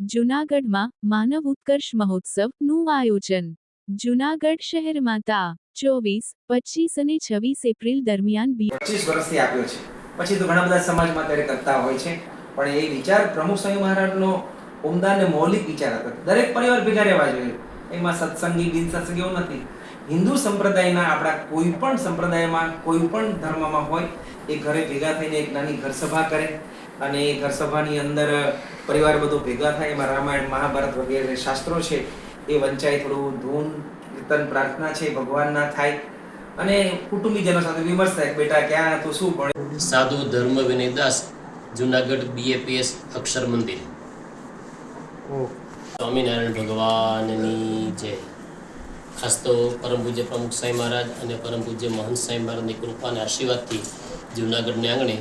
જૂનાગઢમાં માનવ ઉત્કર્ષ મહોત્સવનું આયોજન. જૂનાગઢ શહેરમાં તા 24, 25 અને 26 એપ્રિલ દરમિયાન 25 વર્ષથી આપ્યો છે. પછી તો ઘણા બધા સમાજમાં ત્યારે કરતા હોય છે, પણ એ વિચાર પ્રમુખ સ્વામી મહારાજનો ઉમદા અને મૌલિક વિચાર હતો. દરેક પરિવાર ભેગા રહેવા જોઈએ. એમાં સત્સંગી બિન સત્સંગી એવું નથી. હિન્દુ સંપ્રદાયના આપણા કોઈ પણ સંપ્રદાયમાં કોઈ પણ ધર્મમાં હોય એ ઘરે ભેગા થઈને એક નાની ઘર સભા કરે અને એ ઘર સભાની અંદર પરિવાર બધો ભેગા થાય. એમાં રામાયણ મહાભારત વગેરે શાસ્ત્રો છે એ વંચાય, થોડું ધૂન કીર્તન પ્રાર્થના છે ભગવાનના થાય અને કુટુંબીજનો સાથે વિમર્શ થાય, બેટા ક્યાં હતું શું ભણે. સાધુ ધર્મ વિનયદાસ, જુનાગઢ BAPS અક્ષર મંદિર. સ્વામિનારાયણ ભગવાનની જય. ખાસ તો પરમ પૂજ્ય પ્રમુખ સાંઈ મહારાજ અને પરમ પૂજ્ય મહંત સાંઈ મહારાજની કૃપા અને આશીર્વાદથી જુનાગઢના આંગણે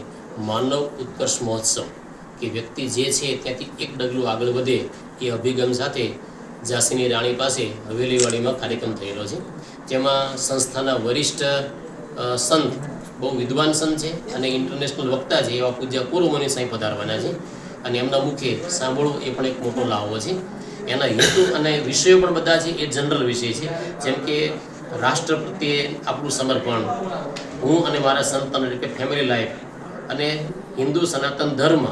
માનવ ઉત્કર્ષ મહોત્સવ કે વ્યક્તિ જે છે ત્યાંથી એક ડગલું આગળ વધે એ અભિગમ સાથે ઝાંસીની રાણી પાસે હવેલીવાડીમાં કાર્યક્રમ થયેલો છે, જેમાં સંસ્થાના વરિષ્ઠ સંત, બહુ વિદ્વાન સંત છે અને ઇન્ટરનેશનલ વક્તા છે એવા પૂજ્ય પૂર્વમની સાંઈ પધારવાના છે અને એમના મુખે સાંભળવું એ પણ એક મોટો લાવો છે. એના હેતુ અને વિષયો પણ બધા છે એ જનરલ વિષય છે, જેમ કે રાષ્ટ્ર પ્રત્યે આપણું સમર્પણ, હું અને મારા સંતાન એટલે કે ફેમિલી લાઈફ, અને હિન્દુ સનાતન ધર્મ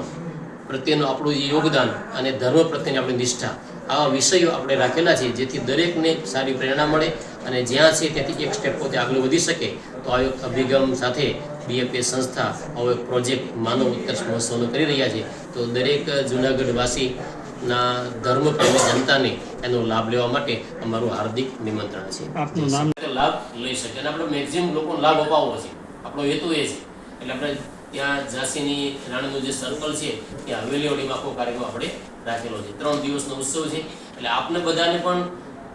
પ્રત્યેનું આપણું યોગદાન અને ધર્મ પ્રત્યેની આપણી નિષ્ઠા, આવા વિષયો આપણે રાખેલા છે જેથી દરેકને સારી પ્રેરણા મળે અને જ્યાં છે ત્યાંથી એક સ્ટેપ પોતે આગળ વધી શકે. તો આ એક અભિગમ સાથે BAPS સંસ્થા આવો એક પ્રોજેક્ટ માનવ ઉત્કર્ષ મહોત્સવનો કરી રહ્યા છે. તો દરેક જૂનાગઢવાસીના ધર્મપ્રેમી જનતાને એનો લાભ લેવા માટે અમારું હાર્દિક નિમંત્રણ છે. આપનું નામ? લાભ લઈ શકે અને આપણે મેક્સિમમ લોકોને લાભ અપાવવો છે, આપણો હેતુ એ છે. એટલે આપણે ત્યાં ઝાંસીની રાણીનું જે સર્કલ છે ત્યાં હવેલીવાડીમાં આખો કાર્યક્રમ આપણે રાખેલો છે. 3 દિવસનો ઉત્સવ છે. એટલે આપને બધાને પણ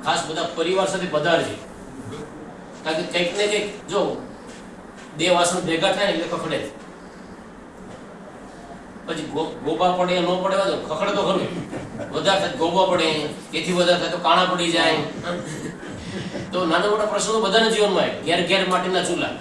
ખાસ બધા પરિવાર સાથે પધારજો, કારણ કે કંઈક ને કંઈક જો 2 વાસણ ભેગા થાય ને એટલે ખખડે, પછી ગોબા પડે ન પડે તો ખખડે તો ખરું, વધારે થાય ગોબા પડે, એથી વધારે થાય તો કાણા પડી જાય. તો નાના મોટા પ્રશ્નો બધાના જીવનમાં ઘેર ઘેર માટીના ચૂલા,